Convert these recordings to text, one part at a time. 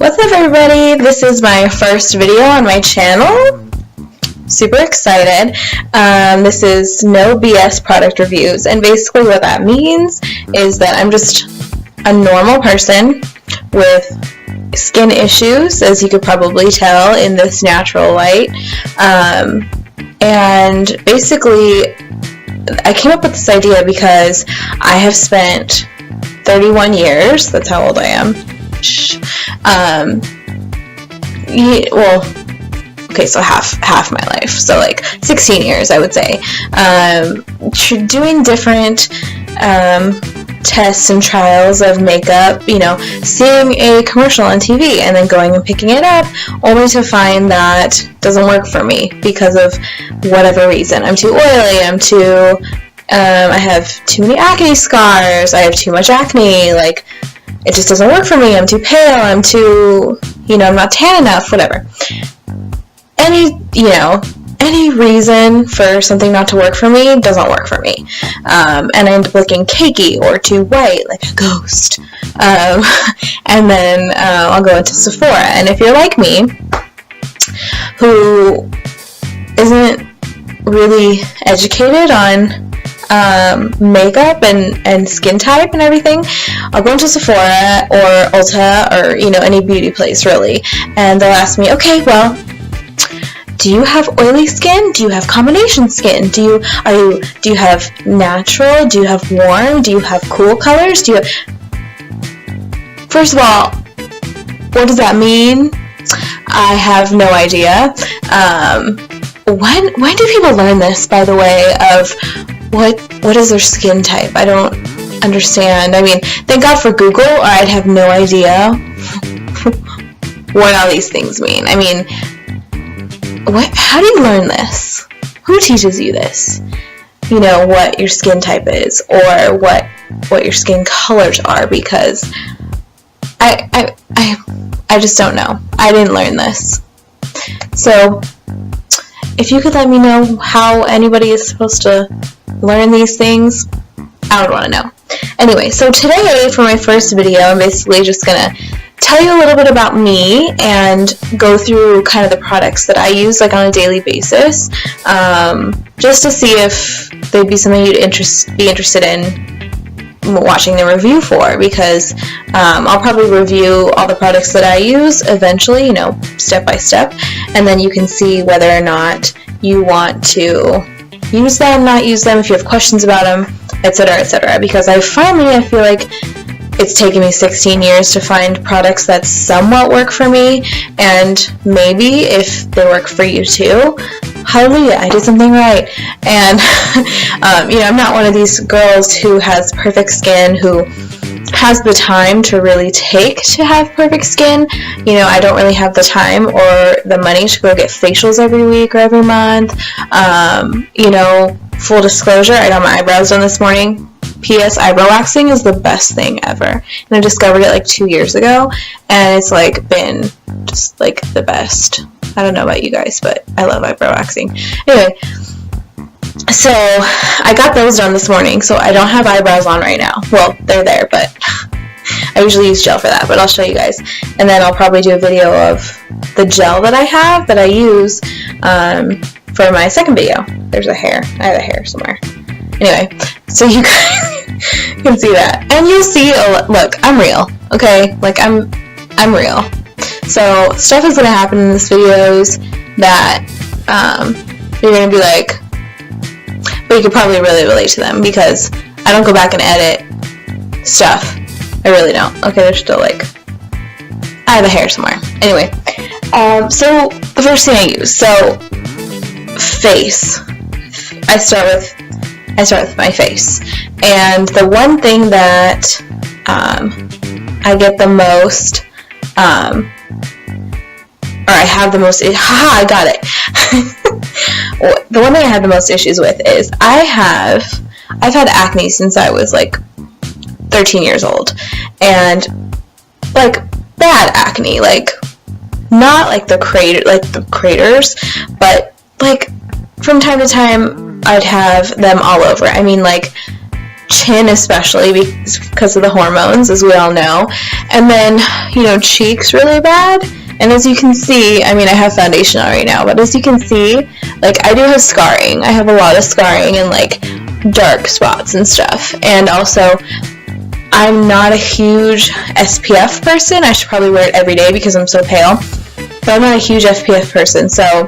What's up, everybody? This is my first video on my channel. Super excited. This is no BS product reviews, and basically what that means is that I'm just a normal person with skin issues, as you could probably tell in this natural light. And basically I came up with this idea because I have spent 31 years, that's how old I am. Okay, so half my life, so like 16 years, I would say, doing different tests and trials of makeup, seeing a commercial on TV and then going and picking it up, only to find that doesn't work for me because of whatever reason. I'm too oily, I have too many acne scars, I have too much acne, like, it just doesn't work for me, I'm too pale, I'm not tan enough, whatever. Any reason for something not to work for me doesn't work for me. And I end up looking cakey or too white, like a ghost. And then I'll go into Sephora. And if you're like me, who isn't really educated on makeup and skin type and everything, I'll go into Sephora or Ulta or any beauty place really, and they'll ask me, okay, well, do you have oily skin? Do you have combination skin? Do you have natural? Do you have warm? Do you have cool colors? First of all, what does that mean? I have no idea. When do people learn this, by the way, of what is their skin type? I don't understand. I mean, thank God for Google, or I'd have no idea what all these things mean. I mean, how do you learn this? Who teaches you this? What your skin type is, or what your skin colors are, because I just don't know. I didn't learn this. So if you could let me know how anybody is supposed to learn these things, I would want to know. Anyway, so today for my first video, I'm basically just going to tell you a little bit about me and go through kind of the products that I use like on a daily basis, just to see if they'd be something you'd be interested in watching the review for, because I'll probably review all the products that I use eventually, step by step, and then you can see whether or not you want to use them, not use them, if you have questions about them, etc., etc. Because I feel like it's taken me 16 years to find products that somewhat work for me, and maybe if they work for you too, hallelujah, I did something right. And I'm not one of these girls who has perfect skin, who has the time to really take to have perfect skin. I don't really have the time or the money to go get facials every week or every month. Full disclosure, I got my eyebrows done this morning. P.S. Eyebrow waxing is the best thing ever, and I discovered it like 2 years ago, and it's like been just like the best. I don't know about you guys, but I love eyebrow waxing. Anyway, so I got those done this morning, so I don't have eyebrows on right now. Well, they're there, but I usually use gel for that, but I'll show you guys. And then I'll probably do a video of the gel that I use for my second video. There's a hair. I have a hair somewhere. Anyway, so you guys can see that. And you'll see, look, I'm real, okay? Like, I'm real. So, stuff is going to happen in these videos that you're going to be like, but you could probably really relate to them, because I don't go back and edit stuff. I really don't. Okay, there's still like, I have a hair somewhere. Anyway, so the first thing I use, so face. I start with my face, and the one thing that I get the most, or I have the most, I got it. The one thing I have the most issues with is I've had acne since I was like 13 years old, and like bad acne, like not like the craters, but like from time to time I'd have them all over. I mean, like chin especially because of the hormones, as we all know. And then, cheeks really bad. And as you can see, I mean, I have foundation on right now, but as you can see, like, I do have scarring. I have a lot of scarring and, like, dark spots and stuff. And also, I'm not a huge SPF person. I should probably wear it every day because I'm so pale. But I'm not a huge SPF person, so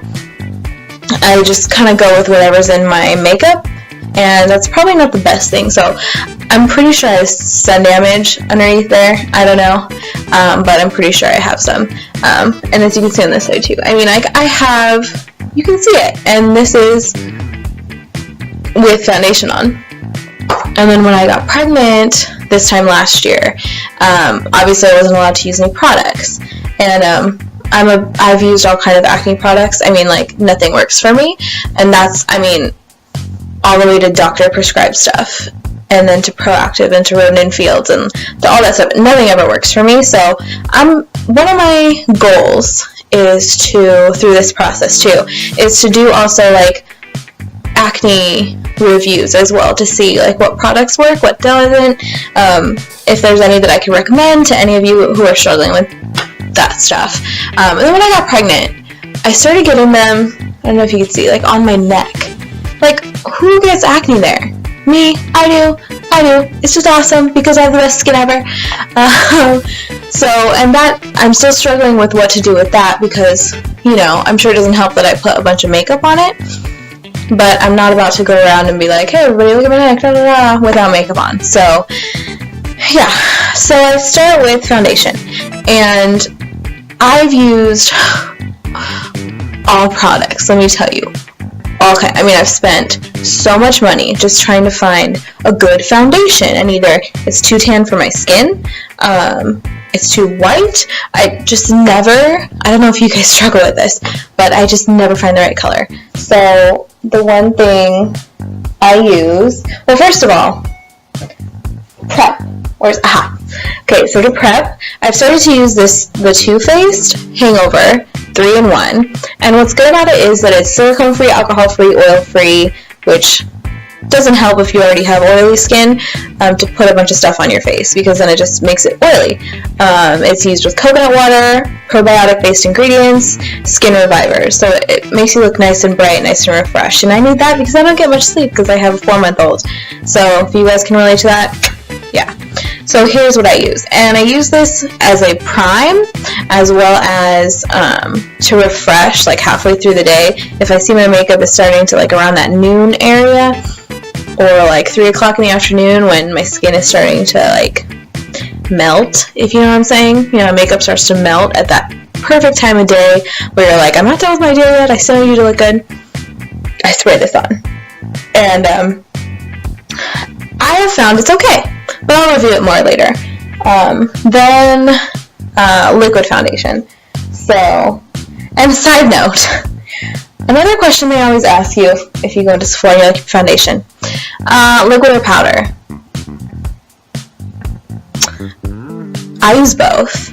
I just kind of go with whatever's in my makeup. And that's probably not the best thing. So I'm pretty sure I have sun damage underneath there. I don't know. But I'm pretty sure I have some. And as you can see on this side too. I mean, I have, you can see it. And this is with foundation on. And then when I got pregnant this time last year, obviously I wasn't allowed to use any products. And I've used all kind of acne products. I mean, like, nothing works for me. And that's, I mean, all the way to doctor prescribed stuff, and then to Proactiv and to Rodan Fields and to all that stuff. Nothing ever works for me. So one of my goals is to, through this process too, is to do also like acne reviews as well, to see like what products work, what doesn't, if there's any that I can recommend to any of you who are struggling with that stuff. And then when I got pregnant, I started getting them, I don't know if you can see, like on my neck. Like, who gets acne there? Me. I do. It's just awesome because I have the best skin ever. And that, I'm still struggling with what to do with that because, I'm sure it doesn't help that I put a bunch of makeup on it. But I'm not about to go around and be like, hey, everybody, look at my neck, without makeup on. So, yeah. So I start with foundation. And I've used all products, let me tell you. Okay, I mean, I've spent so much money just trying to find a good foundation, and either it's too tan for my skin, it's too white, I don't know if you guys struggle with this, but I just never find the right color. So, the one thing I use, well, first of all, prep, okay, so to prep, I've started to use the Too Faced Hangover 3-in-1, and what's good about it is that it's silicone-free, alcohol-free, oil-free, which doesn't help if you already have oily skin, to put a bunch of stuff on your face, because then it just makes it oily. It's used with coconut water, probiotic-based ingredients, skin revivers, so it makes you look nice and bright, nice and refreshed, and I need that because I don't get much sleep because I have a 4-month-old, so if you guys can relate to that, yeah. So here's what I use, and I use this as a prime, as well as to refresh, like halfway through the day. If I see my makeup is starting to, like, around that noon area, or like 3 o'clock in the afternoon when my skin is starting to, like, melt, if you know what I'm saying. Makeup starts to melt at that perfect time of day where you're like, I'm not done with my day yet, I still need you to look good. I spray this on. And I have found it's okay. But I'll review it more later. Then, liquid foundation. So, and side note, another question they always ask you if you go into Sephora and you like foundation. Liquid or powder? I use both.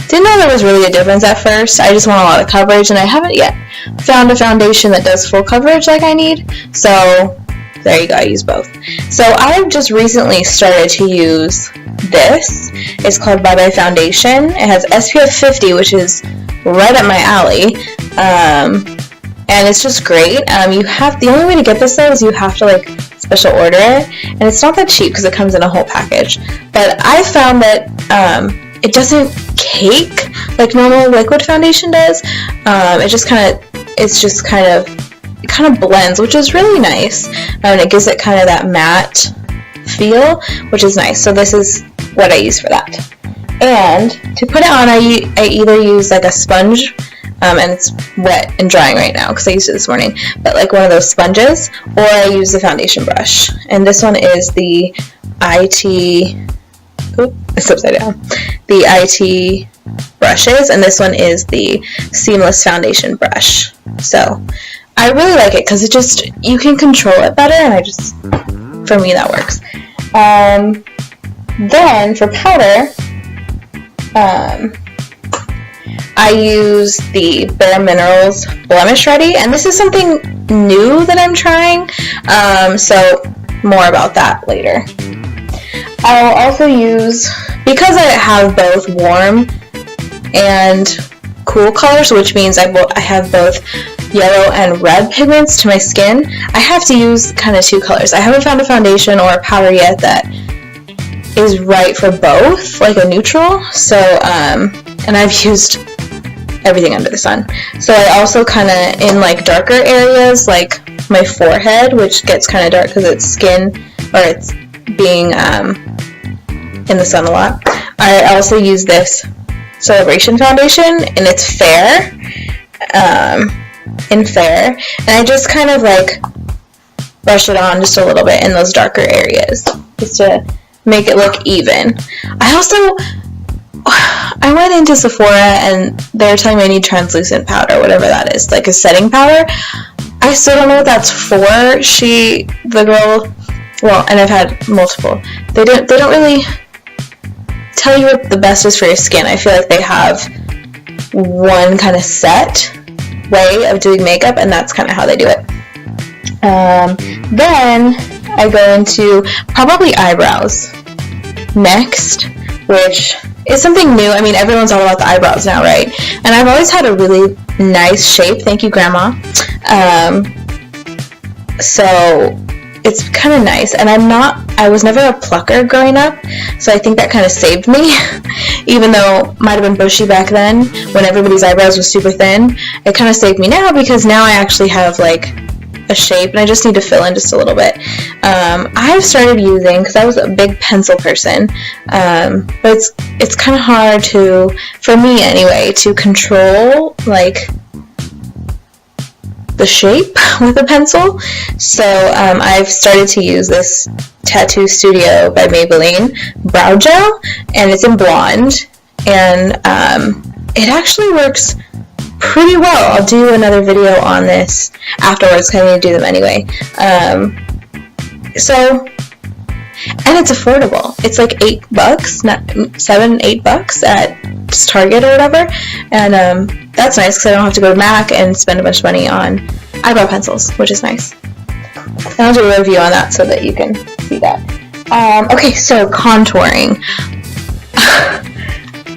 Didn't know there was really a difference at first. I just want a lot of coverage, and I haven't yet found a foundation that does full coverage like I need. So, there you go, I use both. So I've just recently started to use this. It's called Bye Bye Foundation. It has SPF 50, which is right up my alley. And it's just great. The only way to get this though is you have to like special order it. And it's not that cheap because it comes in a whole package. But I found that it doesn't cake like normal liquid foundation does. It kind of blends, which is really nice, and it gives it kind of that matte feel, which is nice. So this is what I use for that. And to put it on, I either use like a sponge, and it's wet and drying right now because I used it this morning, but like one of those sponges, or I use the foundation brush. And this one is the it's upside down. The IT brushes, and this one is the Seamless Foundation brush. So I really like it because you can control it better, and for me that works. Then for powder, I use the Bare Minerals Blemish Ready, and this is something new that I'm trying. So more about that later. I'll also use, because I have both warm and cool colors, which means I have both yellow and red pigments to my skin, I have to use kind of two colors. I haven't found a foundation or a powder yet that is right for both, like a neutral. So, and I've used everything under the sun. So I also kind of, in like darker areas, like my forehead, which gets kind of dark because it's skin, or it's being in the sun a lot, I also use this Celebration foundation, and it's fair, in Fair, and I just kind of like brush it on just a little bit in those darker areas, just to make it look even. I went into Sephora and they were telling me I need translucent powder, whatever that is, like a setting powder. I still don't know what that's for. The girl, well, and I've had multiple, they don't really tell you what the best is for your skin. I feel like they have one kind of set way of doing makeup, and that's kind of how they do it. Then I go into probably eyebrows next, which is something new. I mean, everyone's all about the eyebrows now, right? And I've always had a really nice shape. Thank you, Grandma. So it's kind of nice, and I was never a plucker growing up, so I think that kind of saved me. Even though it might have been bushy back then when everybody's eyebrows was super thin, it kind of saved me now, because now I actually have like a shape and I just need to fill in just a little bit. I've started using, because I was a big pencil person, but it's kind of hard for me anyway, to control like the shape with a pencil. So I've started to use this Tattoo Studio by Maybelline brow gel, and it's in blonde, and it actually works pretty well. I'll do another video on this afterwards, because I need to do them anyway. And it's affordable. It's like $8, not $7-8 at Target or whatever, and that's nice because I don't have to go to MAC and spend a bunch of money on eyebrow pencils, which is nice. And I'll do a review on that so that you can see that. Okay, so contouring.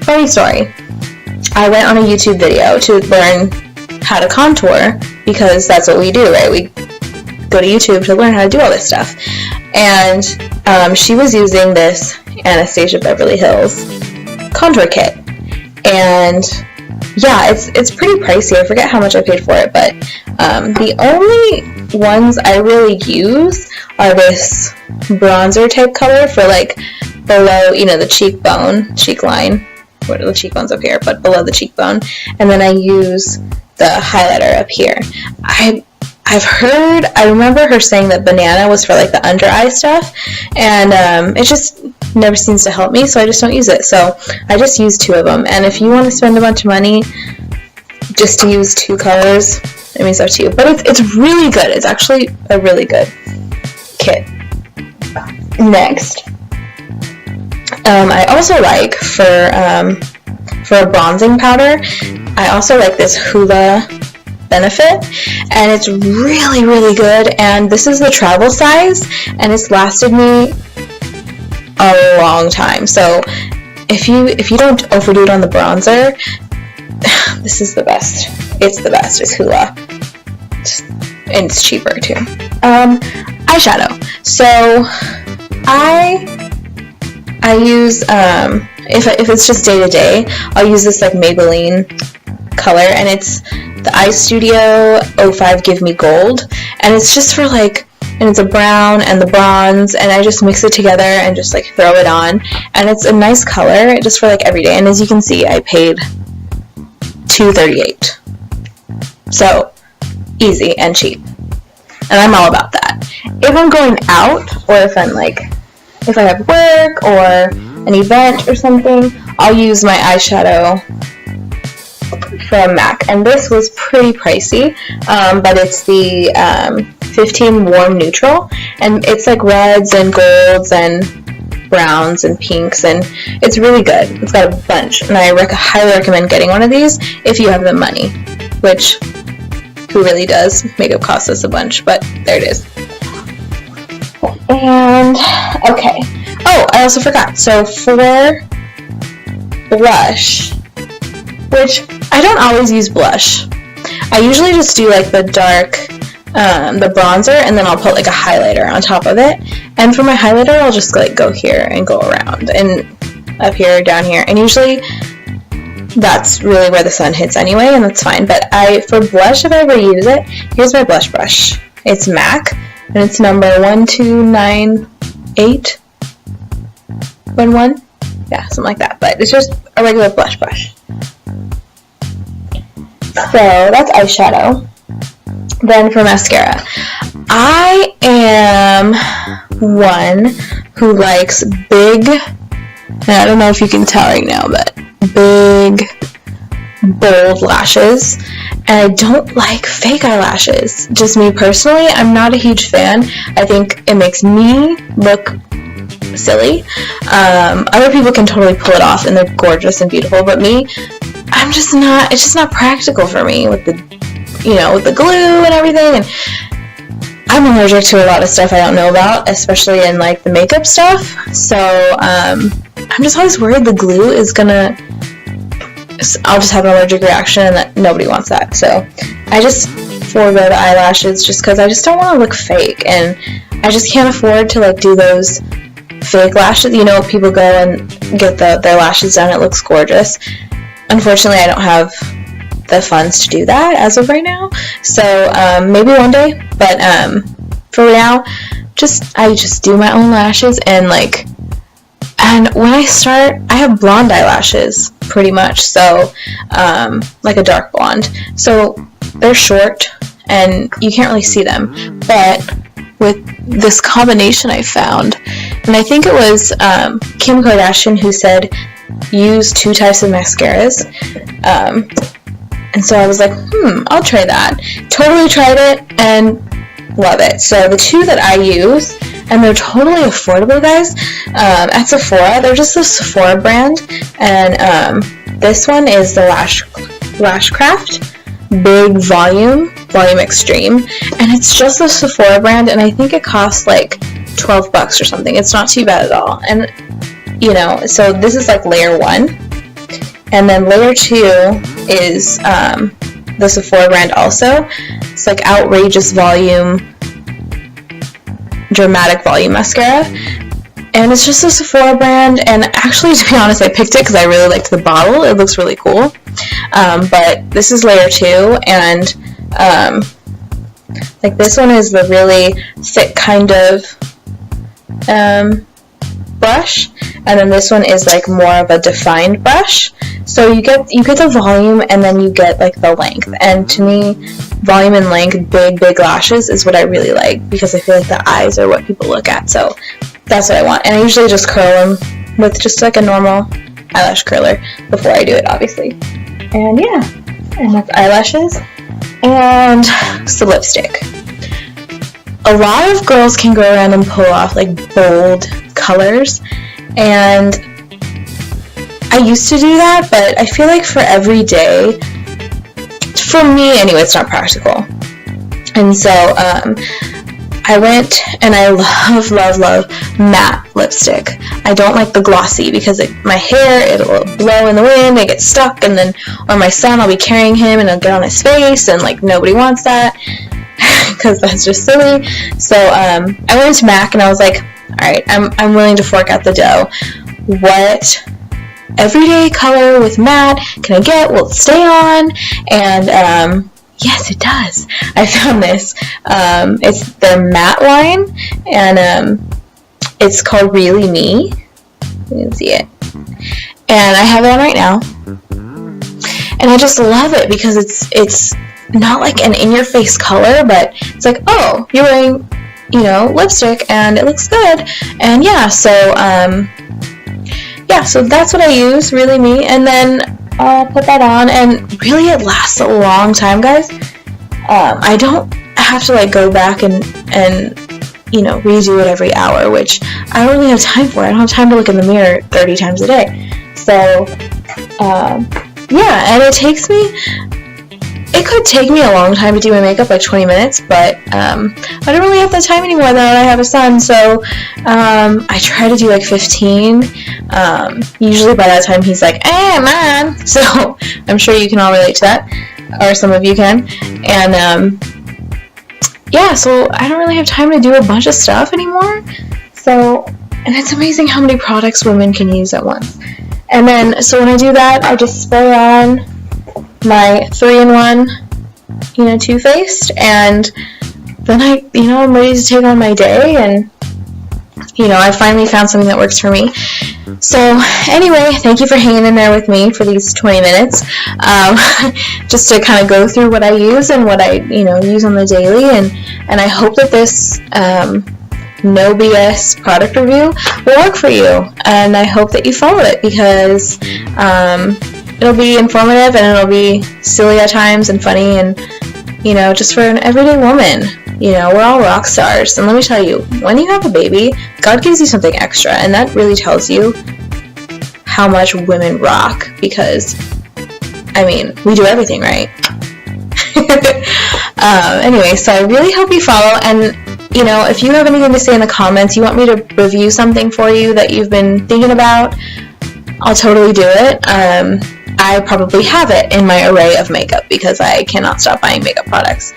Funny story. I went on a YouTube video to learn how to contour, because that's what we do, right? We go to YouTube to learn how to do all this stuff. And she was using this Anastasia Beverly Hills contour kit. And yeah, it's pretty pricey. I forget how much I paid for it, but the only ones I really use are this bronzer type color for like below, the cheek line. What are the cheekbones up here, but below the cheekbone, and then I use the highlighter up here. I remember her saying that banana was for like the under eye stuff, and it just never seems to help me, so I just don't use it. So I just use two of them, and if you want to spend a bunch of money just to use two colors, I mean, it's up to you. But it's really good. It's actually a really good kit. Next. I also like, for a bronzing powder, I also like this Hoola Benefit, and it's really, really good, and this is the travel size, and it's lasted me a long time. So if you don't overdo it on the bronzer, this is the best. It's the best. It's Hoola. And it's cheaper too. Eyeshadow. So I use, if it's just day to day, I'll use this like Maybelline color, and it's the Eye Studio 05 Give Me Gold, and it's just for like, and it's a brown and the bronze, and I just mix it together and just like throw it on, and it's a nice color just for like every day. And as you can see, I paid $2.38, so easy and cheap, and I'm all about that. If I'm going out, or if I have work or an event or something, I'll use my eyeshadow from MAC, and this was pretty pricey, but it's the 15 Warm Neutral, and it's like reds and golds and browns and pinks, and it's really good. It's got a bunch, and I highly recommend getting one of these if you have the money, which, who really does? Makeup costs us a bunch, but there it is. And, okay. Oh, I also forgot. So for blush, which I don't always use blush. I usually just do like the dark, the bronzer, and then I'll put like a highlighter on top of it. And for my highlighter, I'll just like go here and go around and up here, down here. And usually that's really where the sun hits anyway, and that's fine. But for blush, if I ever use it, here's my blush brush. It's MAC, and it's number 129811. Yeah, something like that. But it's just a regular blush brush. So that's eyeshadow. Then for mascara, I am one who likes big, and I don't know if you can tell right now, but big, bold lashes. And I don't like fake eyelashes. Just me personally, I'm not a huge fan. I think it makes me look silly. Other people can totally pull it off and they're gorgeous and beautiful, but me, it's just not practical for me with the glue and everything. And I'm allergic to a lot of stuff I don't know about, especially in like the makeup stuff. So I'm just always worried the glue is gonna, I'll just have an allergic reaction, and that nobody wants that. So I just forego the eyelashes just because I just don't want to look fake, and I just can't afford to like do those fake lashes. People go and get their lashes done. It looks gorgeous. Unfortunately, I don't have the funds to do that as of right now. So maybe one day, but for now, I just do my own lashes, and when I start, I have blonde eyelashes pretty much, so like a dark blonde. So they're short and you can't really see them, but with this combination I found, and I think it was Kim Kardashian who said use 2 types of mascaras, and so I was like, I'll try that. Totally tried it and love it. So the 2 that I use, and they're totally affordable, guys, at Sephora. They're just the Sephora brand, and this one is the Lashcraft Big Volume Extreme, and it's just the Sephora brand, and I think it costs like $12 or something. It's not too bad at all. And so this is like layer 1, and then layer 2 is the Sephora brand also. It's like Outrageous Dramatic Volume Mascara, and it's just a Sephora brand. And actually, to be honest, I picked it because I really liked the bottle. It looks really cool. But this is layer 2, and like this one is the really thick kind of brush, and then this one is like more of a defined brush. So you get the volume, and then you get like the length. And to me, volume and length, big lashes is what I really like, because I feel like the eyes are what people look at. So that's what I want. And I usually just curl them with just like a normal eyelash curler before I do it, obviously. And yeah, and that's eyelashes. And the lipstick. A lot of girls can go around and pull off like bold colors, and I used to do that, but I feel like for every day, for me anyway, it's not practical. And so I went, and I love matte lipstick. I don't like the glossy, because my hair, it'll blow in the wind, it gets stuck, and then, or my son, I'll be carrying him and it'll get on his face, and like nobody wants that, because that's just silly. So I went to MAC, and I was like, alright, I'm willing to fork out the dough. What everyday color with matte can I get? Will it stay on? And yes, it does. I found this. It's their matte line, and it's called Really Me. You can see it. And I have it on right now. And I just love it because it's not like an in-your-face color, but it's like, oh, you're wearing, lipstick, and it looks good. And yeah, so so that's what I use, Really Me, and then I'll put that on, and really it lasts a long time, guys. I don't have to like go back and redo it every hour, which I don't really have time for. I don't have time to look in the mirror 30 times a day. So and it takes me it could take me a long time to do my makeup, like 20 minutes, but I don't really have that time anymore now that I have a son, so I try to do like 15. Usually by that time he's like, hey, Mom! So I'm sure you can all relate to that, or some of you can, and yeah, so I don't really have time to do a bunch of stuff anymore, so, and it's amazing how many products women can use at once. And then, so when I do that, I just spray on my 3-in-1, Too Faced, and then I'm ready to take on my day, and, I finally found something that works for me. So, anyway, thank you for hanging in there with me for these 20 minutes, just to kind of go through what I use and what I, use on the daily, and I hope that this, no BS product review will work for you, and I hope that you follow it, because it'll be informative and it'll be silly at times and funny, and just for an everyday woman. We're all rock stars, and let me tell you, when you have a baby, God gives you something extra, and that really tells you how much women rock, because we do everything right. Anyway, so I really hope you follow, and if you have anything to say in the comments, you want me to review something for you that you've been thinking about, I'll totally do it. I probably have it in my array of makeup, because I cannot stop buying makeup products.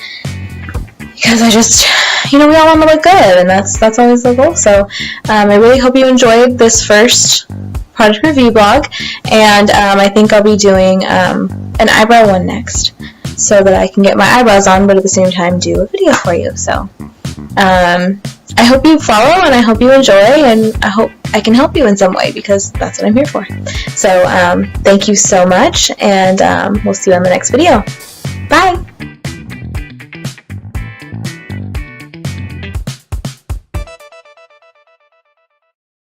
Because I just, we all want to look good, and that's always the goal. So I really hope you enjoyed this first product review blog, and I think I'll be doing an eyebrow one next, so that I can get my eyebrows on, but at the same time do a video for you. So I hope you follow, and I hope you enjoy, and I hope I can help you in some way, because that's what I'm here for. So thank you so much, and we'll see you on the next video. Bye!